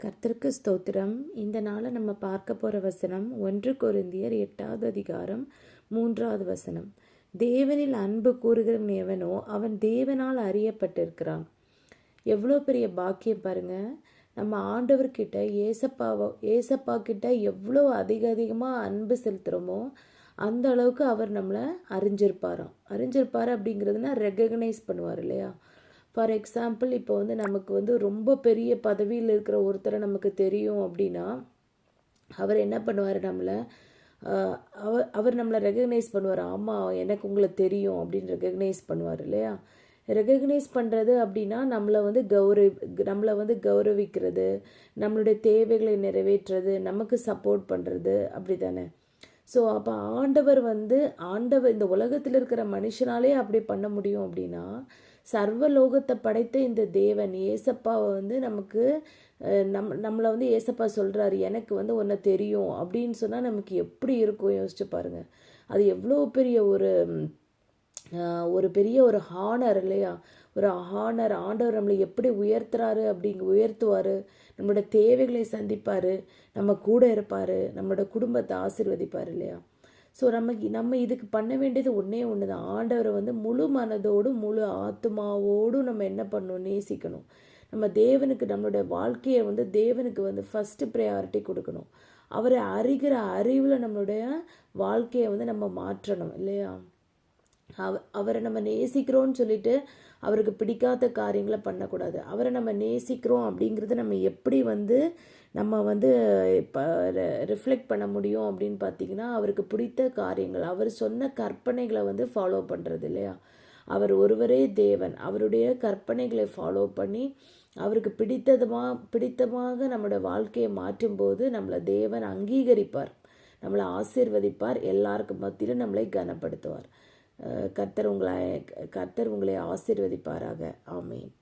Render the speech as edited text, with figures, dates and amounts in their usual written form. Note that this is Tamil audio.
கர்த்தருக்கு ஸ்தோத்திரம். இந்த நாளை நம்ம பார்க்க போகிற வசனம் 1 கொரிந்தியர் 8வது அதிகாரம் 3வது வசனம். தேவனில் அன்பு கூறுகிறவன் எவனோ அவன் தேவனால் அறியப்பட்டிருக்கிறான். எவ்வளோ பெரிய பாக்கியம் பாருங்க. நம்ம ஆண்டவர்கிட்ட ஏசப்பா கிட்ட எவ்வளோ அதிகமாக அன்பு செலுத்துகிறோமோ அந்த அளவுக்கு அவர் நம்மளை அறிஞ்சிருப்பார் அப்படிங்கிறதுனா ரெகக்னைஸ் பண்ணுவார் இல்லையா. ஃபார் எக்ஸாம்பிள் இப்போ நமக்கு ரொம்ப பெரிய பதவியில் இருக்கிற ஒருத்தரை நமக்கு தெரியும் அப்படின்னா அவர் என்ன பண்ணுவார், அவர் நம்மளை ரெகக்னைஸ் பண்ணுவார். ஆமாம், எனக்கு உங்களை தெரியும் அப்படின்னு ரெகக்னைஸ் பண்ணுவார் இல்லையா. ரெகக்னைஸ் பண்ணுறது அப்படின்னா நம்மளை கௌரவிக்கிறது, நம்மளுடைய தேவைகளை நிறைவேற்றுறது, நமக்கு சப்போர்ட் பண்ணுறது, அப்படி தானே. ஸோ அப்போ ஆண்டவர் இந்த உலகத்தில் இருக்கிற மனுஷனாலே அப்படி பண்ண முடியும் அப்படின்னா சர்வலோகத்தை படைத்த இந்த தேவன் ஏசப்பாவை நமக்கு நம்மளை ஏசப்பா சொல்கிறாரு, எனக்கு உன்னை தெரியும் அப்படின்னு சொன்னால் நமக்கு எப்படி இருக்கும் யோசிச்சு பாருங்கள். அது எவ்வளோ பெரிய ஒரு ஹானர் இல்லையா. ஒரு ஹானர். ஆண்டவர் நம்மளை எப்படி உயர்த்துவார், நம்மளோட தேவைகளை சந்திப்பார், நம்ம கூட இருப்பார், நம்மளோட குடும்பத்தை ஆசீர்வதிப்பார் இல்லையா. ஸோ நம்ம இதுக்கு பண்ண வேண்டியது ஒன்றே ஒன்று தான். ஆண்டவரை முழு மனதோடும் முழு ஆத்மாவோடும் நம்ம என்ன பண்ணணும், நேசிக்கணும். நம்ம தேவனுக்கு நம்மளுடைய வாழ்க்கையை தேவனுக்கு ஃபஸ்ட்டு ப்ரையாரிட்டி கொடுக்கணும். அவரை அறிகிற அறிவில் நம்மளுடைய வாழ்க்கையை நம்ம மாற்றணும் இல்லையா. அவரை நம்ம நேசிக்கிறோன்னு சொல்லிட்டு அவருக்கு பிடிக்காத காரியங்களை பண்ணக்கூடாது. அவரை நம்ம நேசிக்கிறோம் அப்படிங்கிறத நம்ம எப்படி நம்ம இப்போ ரிஃப்ளெக்ட் பண்ண முடியும் அப்படின்னு பார்த்தீங்கன்னா, அவருக்கு பிடித்த காரியங்கள், அவர் சொன்ன கற்பனைகளை ஃபாலோ பண்ணுறது இல்லையா. அவர் ஒருவரே தேவன். அவருடைய கற்பனைகளை ஃபாலோ பண்ணி அவருக்கு பிடித்தமாக நம்மளோட வாழ்க்கையை மாற்றும்போது நம்மளை தேவன் அங்கீகரிப்பார், நம்மளை ஆசீர்வதிப்பார், எல்லாருக்கும் மத்தியிலும் நம்மளை கனப்படுத்துவார். கர்த்தர் உங்களை ஆசீர்வதிப்பாராக. ஆமென்.